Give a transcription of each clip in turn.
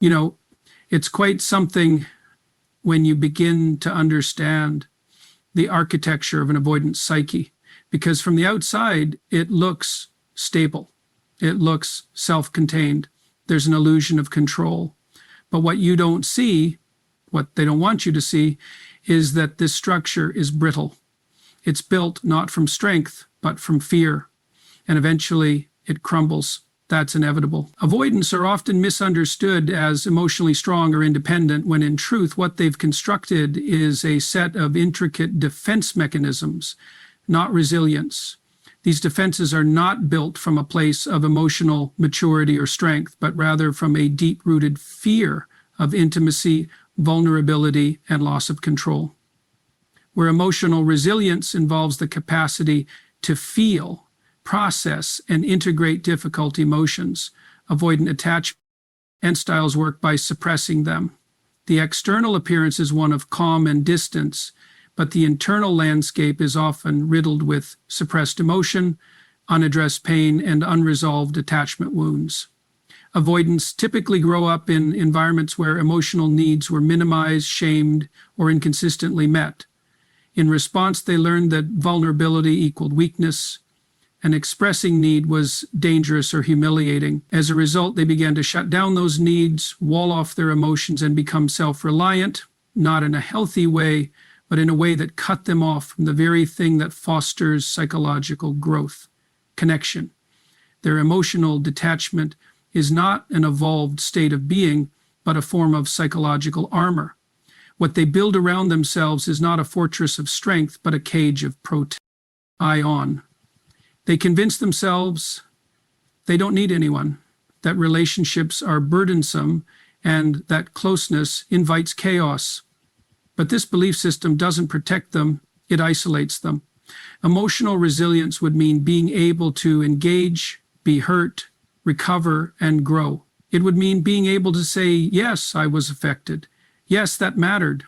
You know, it's quite something when you begin to understand the architecture of an avoidant psyche, because from the outside, it looks stable. It looks self-contained. There's an illusion of control. But what you don't see, what they don't want you to see, is that this structure is brittle. It's built not from strength, but from fear. And eventually it crumbles. That's inevitable. Avoidants are often misunderstood as emotionally strong or independent, when in truth what they've constructed is a set of intricate defense mechanisms, not resilience. These defenses are not built from a place of emotional maturity or strength, but rather from a deep-rooted fear of intimacy, vulnerability, and loss of control. Where emotional resilience involves the capacity to feel, process, and integrate difficult emotions, avoidant attachment and styles work by suppressing them. The external appearance is one of calm and distance, but the internal landscape is often riddled with suppressed emotion, unaddressed pain, and unresolved attachment wounds. Avoidants typically grow up in environments where emotional needs were minimized, shamed, or inconsistently met. In response, they learned that vulnerability equaled weakness, and expressing need was dangerous or humiliating. As a result, they began to shut down those needs, wall off their emotions, and become self-reliant, not in a healthy way, but in a way that cut them off from the very thing that fosters psychological growth, connection. Their emotional detachment is not an evolved state of being, but a form of psychological armor. What they build around themselves is not a fortress of strength, but a cage of protection. Eye on. They convince themselves they don't need anyone, that relationships are burdensome, and that closeness invites chaos. But this belief system doesn't protect them, it isolates them. Emotional resilience would mean being able to engage, be hurt, recover, and grow. It would mean being able to say, yes, I was affected. Yes, that mattered.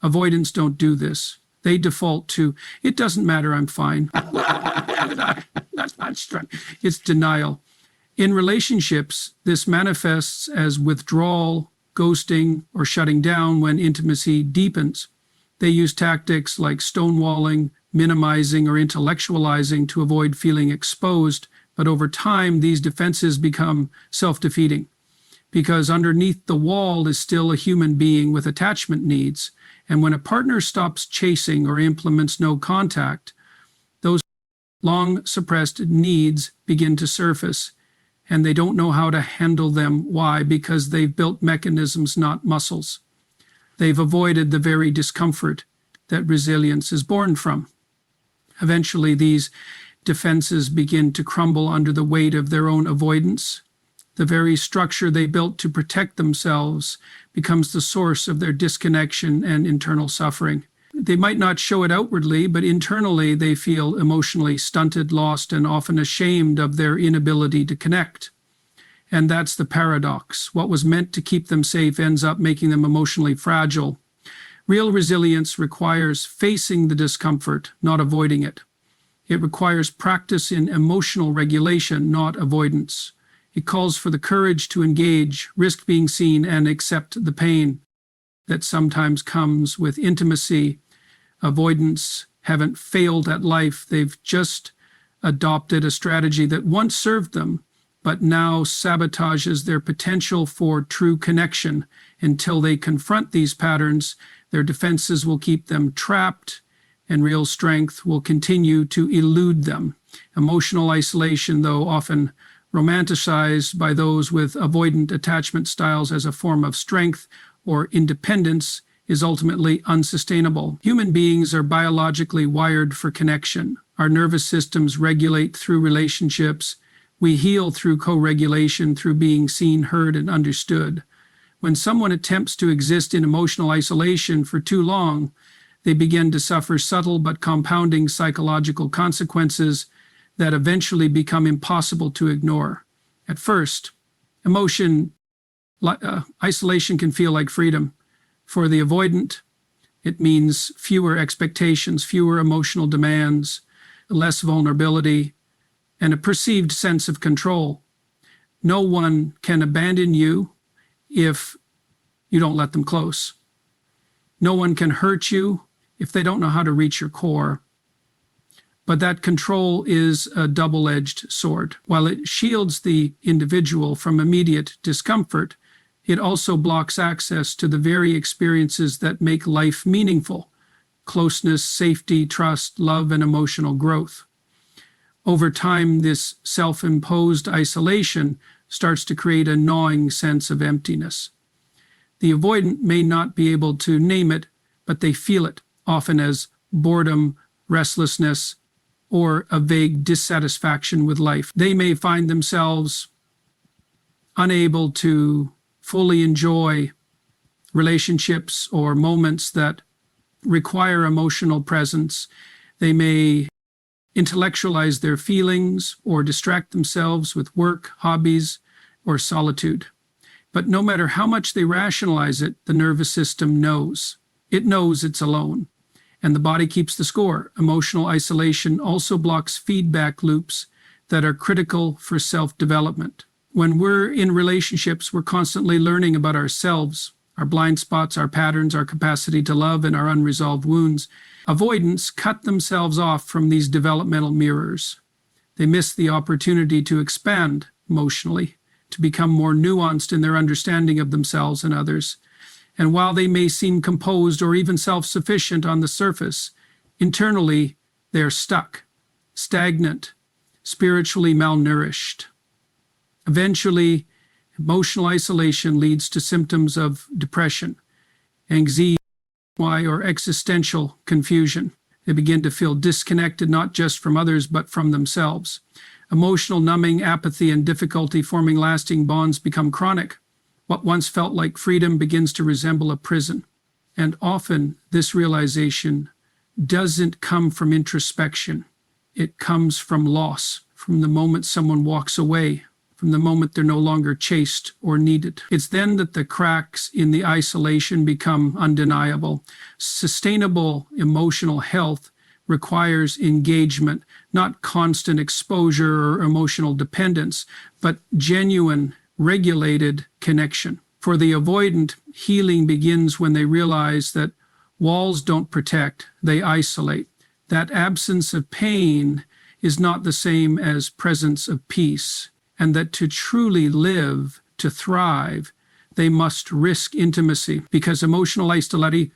Avoidants don't do this. They default to, it doesn't matter, I'm fine. That's not strength. It's denial. In relationships, this manifests as withdrawal, ghosting, or shutting down when intimacy deepens. They use tactics like stonewalling, minimizing, or intellectualizing to avoid feeling exposed, but over time, these defenses become self-defeating, because underneath the wall is still a human being with attachment needs, and when a partner stops chasing or implements no contact, those long-suppressed needs begin to surface, and they don't know how to handle them. Why? Because they've built mechanisms, not muscles. They've avoided the very discomfort that resilience is born from. Eventually, these defenses begin to crumble under the weight of their own avoidance. The very structure they built to protect themselves becomes the source of their disconnection and internal suffering. They might not show it outwardly, but internally they feel emotionally stunted, lost, and often ashamed of their inability to connect. And that's the paradox. What was meant to keep them safe ends up making them emotionally fragile. Real resilience requires facing the discomfort, not avoiding it. It requires practice in emotional regulation, not avoidance. It calls for the courage to engage, risk being seen, and accept the pain that sometimes comes with intimacy. Avoidants haven't failed at life. They've just adopted a strategy that once served them, but now sabotages their potential for true connection. Until they confront these patterns, their defenses will keep them trapped, and real strength will continue to elude them. Emotional isolation, though often romanticized by those with avoidant attachment styles as a form of strength or independence, is ultimately unsustainable. Human beings are biologically wired for connection. Our nervous systems regulate through relationships. We heal through co-regulation, through being seen, heard, and understood. When someone attempts to exist in emotional isolation for too long, they begin to suffer subtle but compounding psychological consequences that eventually become impossible to ignore. At first, isolation can feel like freedom. For the avoidant, it means fewer expectations, fewer emotional demands, less vulnerability, and a perceived sense of control. No one can abandon you, if you don't let them close. No one can hurt you if they don't know how to reach your core. But that control is a double-edged sword. While it shields the individual from immediate discomfort, it also blocks access to the very experiences that make life meaningful: closeness, safety, trust, love, and emotional growth. Over time, this self-imposed isolation starts to create a gnawing sense of emptiness. The avoidant may not be able to name it, but they feel it, often as boredom, restlessness, or a vague dissatisfaction with life. They may find themselves unable to fully enjoy relationships or moments that require emotional presence. They may intellectualize their feelings or distract themselves with work, hobbies, or solitude. But no matter how much they rationalize it, the nervous system knows. It knows it's alone. And the body keeps the score. Emotional isolation also blocks feedback loops that are critical for self-development. When we're in relationships, we're constantly learning about ourselves, our blind spots, our patterns, our capacity to love, and our unresolved wounds. Avoidants cut themselves off from these developmental mirrors. They miss the opportunity to expand emotionally, to become more nuanced in their understanding of themselves and others. And while they may seem composed or even self-sufficient on the surface, internally they're stuck, stagnant, spiritually malnourished. Eventually, emotional isolation leads to symptoms of depression, anxiety, or existential confusion. They begin to feel disconnected not just from others but from themselves. Emotional numbing, apathy, and difficulty forming lasting bonds become chronic. What once felt like freedom begins to resemble a prison. And often this realization doesn't come from introspection. It comes from loss, from the moment someone walks away, from the moment they're no longer chased or needed. It's then that the cracks in the isolation become undeniable. Sustainable emotional health requires engagement, not constant exposure or emotional dependence, but genuine, regulated connection. For the avoidant, healing begins when they realize that walls don't protect, they isolate. That absence of pain is not the same as presence of peace, and that to truly live, to thrive, they must risk intimacy, because emotional isolation,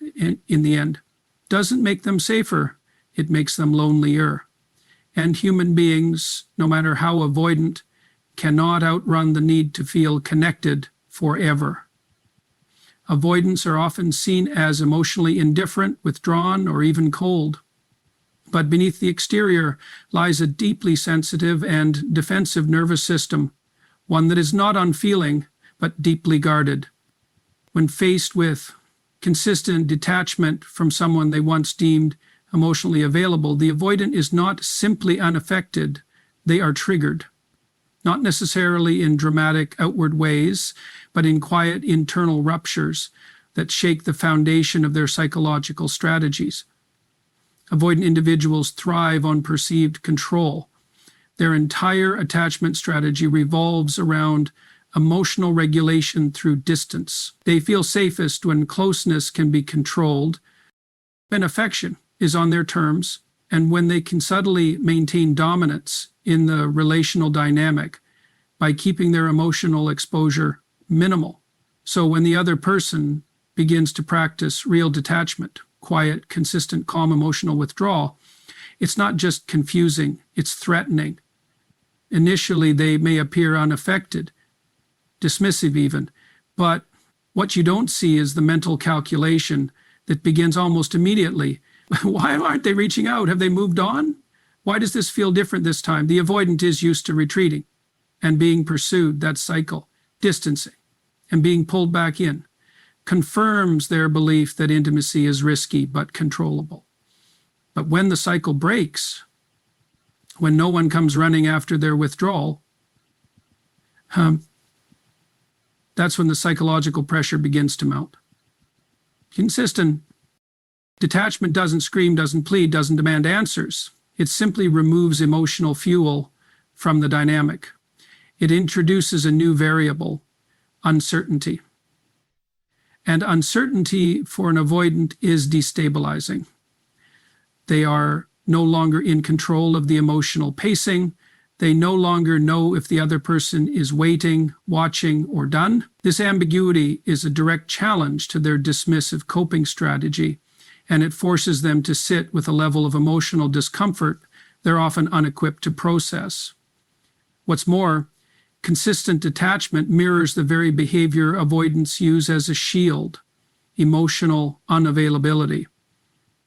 in the end, doesn't make them safer, it makes them lonelier. And human beings, no matter how avoidant, cannot outrun the need to feel connected forever. Avoidants are often seen as emotionally indifferent, withdrawn, or even cold. But beneath the exterior lies a deeply sensitive and defensive nervous system, one that is not unfeeling, but deeply guarded. When faced with consistent detachment from someone they once deemed emotionally available, the avoidant is not simply unaffected, they are triggered. Not necessarily in dramatic outward ways, but in quiet internal ruptures that shake the foundation of their psychological strategies. Avoidant individuals thrive on perceived control. Their entire attachment strategy revolves around emotional regulation through distance. They feel safest when closeness can be controlled, when affection is on their terms, and when they can subtly maintain dominance in the relational dynamic by keeping their emotional exposure minimal. So when the other person begins to practice real detachment, quiet, consistent, calm emotional withdrawal, it's not just confusing, it's threatening. Initially, they may appear unaffected, dismissive even, but what you don't see is the mental calculation that begins almost immediately. Why aren't they reaching out? Have they moved on? Why does this feel different this time? The avoidant is used to retreating and being pursued. That cycle, distancing and being pulled back in, confirms their belief that intimacy is risky but controllable. But when the cycle breaks, when no one comes running after their withdrawal, that's when the psychological pressure begins to mount. Consistent detachment doesn't scream, doesn't plead, doesn't demand answers. It simply removes emotional fuel from the dynamic. It introduces a new variable, uncertainty. And uncertainty for an avoidant is destabilizing. They are no longer in control of the emotional pacing. They no longer know if the other person is waiting, watching, or done. This ambiguity is a direct challenge to their dismissive coping strategy, and it forces them to sit with a level of emotional discomfort they're often unequipped to process. What's more, consistent detachment mirrors the very behavior avoidants use as a shield, emotional unavailability.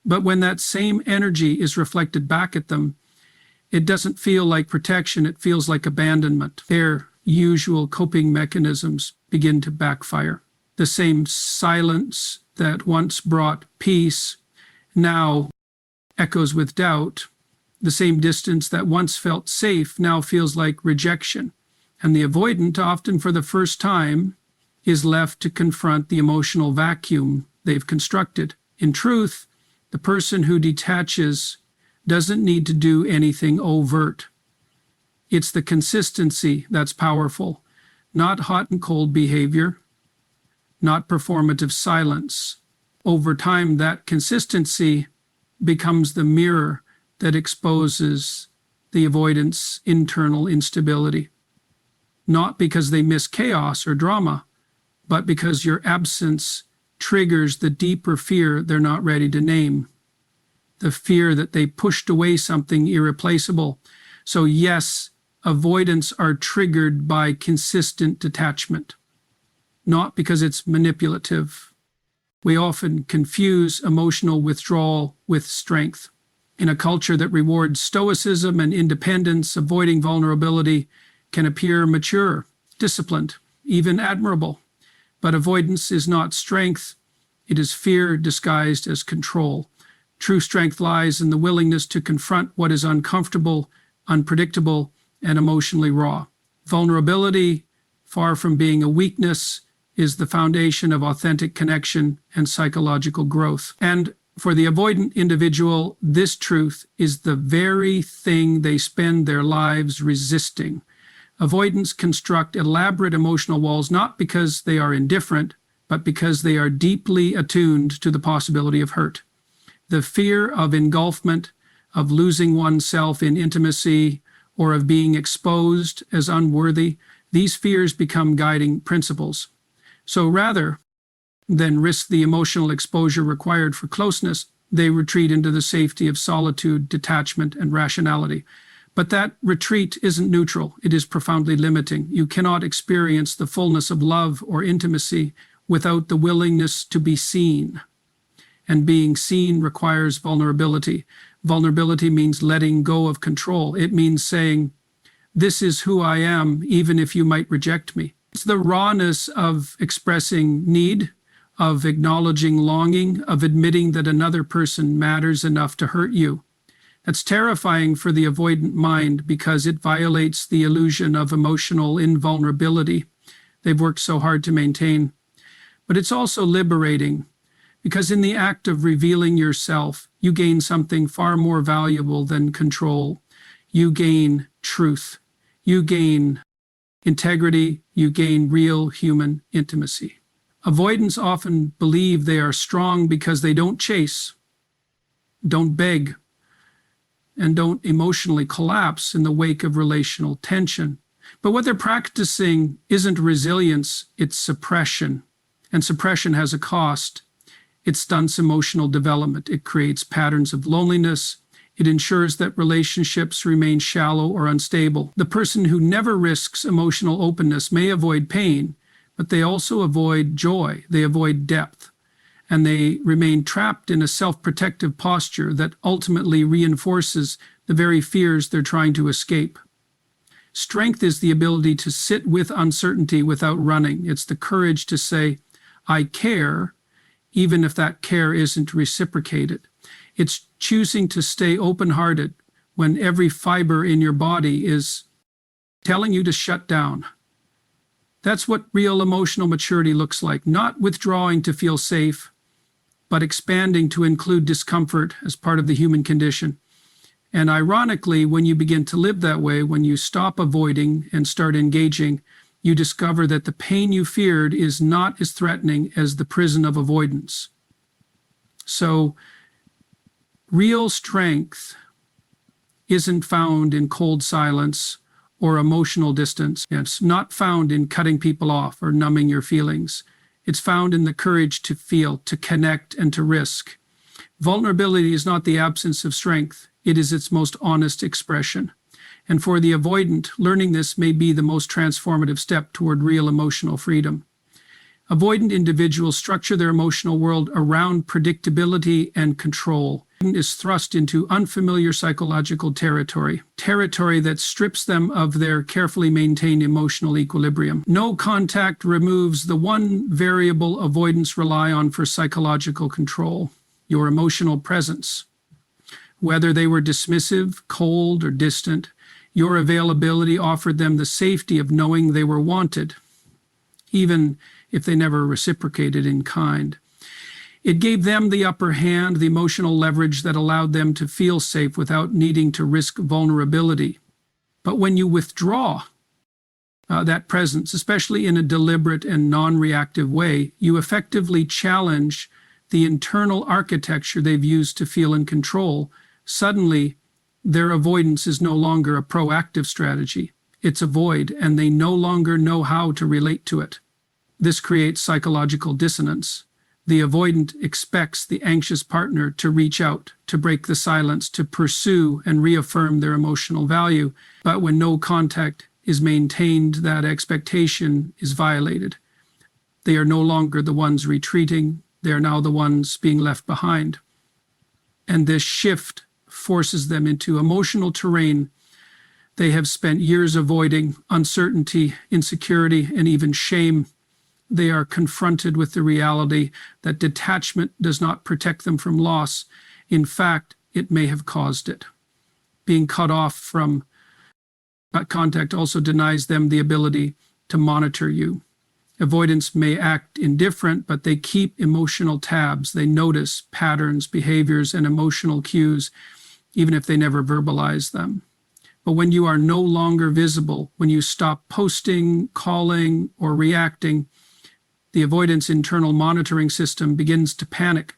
But when that same energy is reflected back at them, it doesn't feel like protection, it feels like abandonment. Their usual coping mechanisms begin to backfire. The same silence that once brought peace now echoes with doubt. The same distance that once felt safe now feels like rejection. And the avoidant, often for the first time, is left to confront the emotional vacuum they've constructed. In truth, the person who detaches doesn't need to do anything overt. It's the consistency that's powerful, not hot and cold behavior, not performative silence. Over time, that consistency becomes the mirror that exposes the avoidant's internal instability. Not because they miss chaos or drama, but because your absence triggers the deeper fear they're not ready to name. The fear that they pushed away something irreplaceable. So yes, avoidants are triggered by consistent detachment, not because it's manipulative. We often confuse emotional withdrawal with strength. In a culture that rewards stoicism and independence, avoiding vulnerability can appear mature, disciplined, even admirable. But avoidance is not strength. It is fear disguised as control. True strength lies in the willingness to confront what is uncomfortable, unpredictable, and emotionally raw. Vulnerability, far from being a weakness, is the foundation of authentic connection and psychological growth. And for the avoidant individual, this truth is the very thing they spend their lives resisting. Avoidants construct elaborate emotional walls not because they are indifferent, but because they are deeply attuned to the possibility of hurt. The fear of engulfment, of losing oneself in intimacy, or of being exposed as unworthy, these fears become guiding principles. So rather than risk the emotional exposure required for closeness, they retreat into the safety of solitude, detachment, and rationality. But that retreat isn't neutral. It is profoundly limiting. You cannot experience the fullness of love or intimacy without the willingness to be seen. And being seen requires vulnerability. Vulnerability means letting go of control. It means saying, "This is who I am, even if you might reject me." It's the rawness of expressing need, of acknowledging longing, of admitting that another person matters enough to hurt you. That's terrifying for the avoidant mind because it violates the illusion of emotional invulnerability they've worked so hard to maintain. But it's also liberating because in the act of revealing yourself, you gain something far more valuable than control. You gain truth. You gain integrity. You gain real human intimacy. Avoidants often believe they are strong because they don't chase, don't beg, and don't emotionally collapse in the wake of relational tension. But what they're practicing isn't resilience, it's suppression. And suppression has a cost. It stunts emotional development. It creates patterns of loneliness. It ensures that relationships remain shallow or unstable. The person who never risks emotional openness may avoid pain, but they also avoid joy, they avoid depth, and they remain trapped in a self-protective posture that ultimately reinforces the very fears they're trying to escape. Strength is the ability to sit with uncertainty without running. It's the courage to say, "I care," even if that care isn't reciprocated. It's choosing to stay open-hearted when every fiber in your body is telling you to shut down. That's what real emotional maturity looks like, not withdrawing to feel safe, but expanding to include discomfort as part of the human condition. And ironically, when you begin to live that way, when you stop avoiding and start engaging, you discover that the pain you feared is not as threatening as the prison of avoidance. So, real strength isn't found in cold silence or emotional distance. It's not found in cutting people off or numbing your feelings. It's found in the courage to feel, to connect, and to risk. Vulnerability is not the absence of strength. It is its most honest expression. And for the avoidant, learning this may be the most transformative step toward real emotional freedom. Avoidant individuals structure their emotional world around predictability and control. Is thrust into unfamiliar psychological territory that strips them of their carefully maintained emotional equilibrium. No contact removes the one variable avoidants rely on for psychological control: your emotional presence. Whether they were dismissive, cold, or distant, your availability offered them the safety of knowing they were wanted, even if they never reciprocated in kind. It gave them the upper hand, the emotional leverage that allowed them to feel safe without needing to risk vulnerability. But when you withdraw that presence, especially in a deliberate and non-reactive way, you effectively challenge the internal architecture they've used to feel in control. Suddenly, their avoidance is no longer a proactive strategy. It's a void, and they no longer know how to relate to it. This creates psychological dissonance. The avoidant expects the anxious partner to reach out, to break the silence, to pursue and reaffirm their emotional value. But when no contact is maintained, that expectation is violated. They are no longer the ones retreating. They are now the ones being left behind. And this shift forces them into emotional terrain they have spent years avoiding: uncertainty, insecurity, and even shame. They are confronted with the reality that detachment does not protect them from loss. In fact, it may have caused it. Being cut off from contact also denies them the ability to monitor you. Avoidants may act indifferent, but they keep emotional tabs. They notice patterns, behaviors, and emotional cues, even if they never verbalize them. But when you are no longer visible, when you stop posting, calling, or reacting, the avoidance internal monitoring system begins to panic.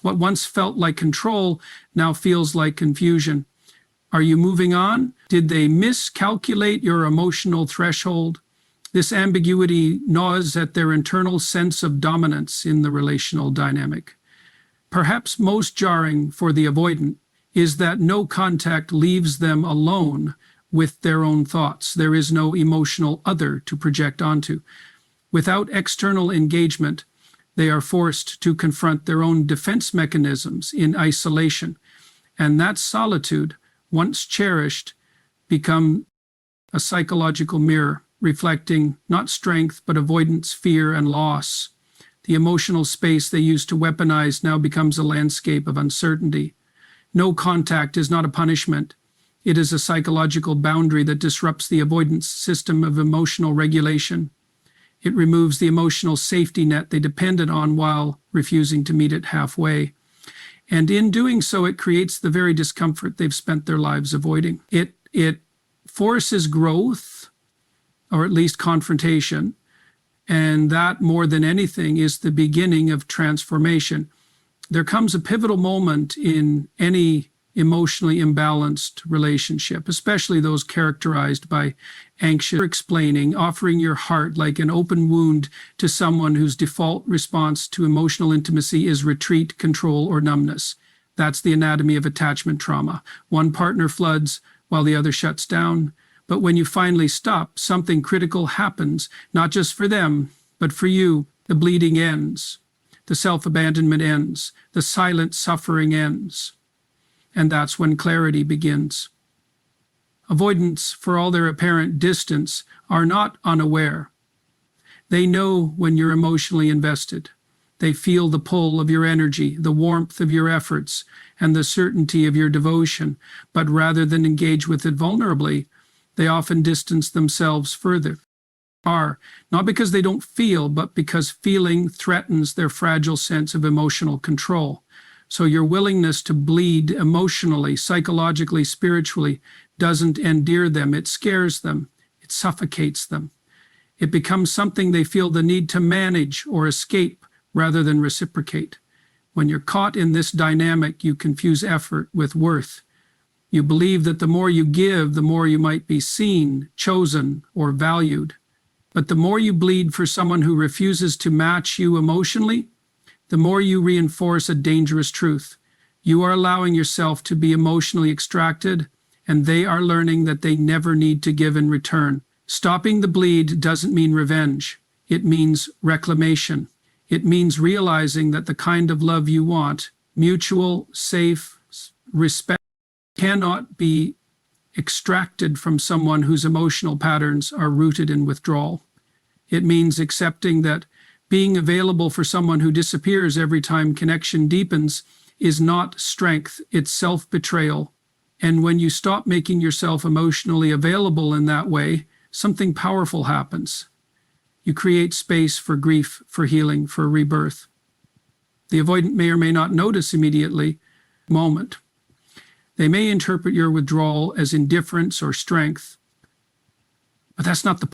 What once felt like control now feels like confusion. Are you moving on? Did they miscalculate your emotional threshold? This ambiguity gnaws at their internal sense of dominance in the relational dynamic. Perhaps most jarring for the avoidant is that no contact leaves them alone with their own thoughts. There is no emotional other to project onto. Without external engagement, they are forced to confront their own defense mechanisms in isolation. And that solitude, once cherished, becomes a psychological mirror, reflecting not strength, but avoidance, fear, and loss. The emotional space they used to weaponize now becomes a landscape of uncertainty. No contact is not a punishment. It is a psychological boundary that disrupts the avoidance system of emotional regulation. It removes the emotional safety net they depended on while refusing to meet it halfway. And in doing so, it creates the very discomfort they've spent their lives avoiding. It forces growth, or at least confrontation, and that, more than anything, is the beginning of transformation. There comes a pivotal moment in any emotionally imbalanced relationship, especially those characterized by anxious explaining, offering your heart like an open wound to someone whose default response to emotional intimacy is retreat, control, or numbness. That's the anatomy of attachment trauma. One partner floods while the other shuts down. But when you finally stop, something critical happens, not just for them, but for you. The bleeding ends. The self-abandonment ends. The silent suffering ends. And that's when clarity begins. Avoidants, for all their apparent distance, are not unaware. They know when you're emotionally invested. They feel the pull of your energy, the warmth of your efforts, and the certainty of your devotion. But rather than engage with it vulnerably, they often distance themselves further. Not because they don't feel, but because feeling threatens their fragile sense of emotional control. So your willingness to bleed emotionally, psychologically, spiritually doesn't endear them. It scares them. It suffocates them. It becomes something they feel the need to manage or escape rather than reciprocate. When you're caught in this dynamic, you confuse effort with worth. You believe that the more you give, the more you might be seen, chosen, or valued. But the more you bleed for someone who refuses to match you emotionally, the more you reinforce a dangerous truth. You are allowing yourself to be emotionally extracted, and they are learning that they never need to give in return. Stopping the bleed doesn't mean revenge. It means reclamation. It means realizing that the kind of love you want, mutual, safe, respect, cannot be extracted from someone whose emotional patterns are rooted in withdrawal. It means accepting that being available for someone who disappears every time connection deepens is not strength, it's self-betrayal. And when you stop making yourself emotionally available in that way, something powerful happens. You create space for grief, for healing, for rebirth. The avoidant may or may not notice immediately moment. They may interpret your withdrawal as indifference or strength, but that's not the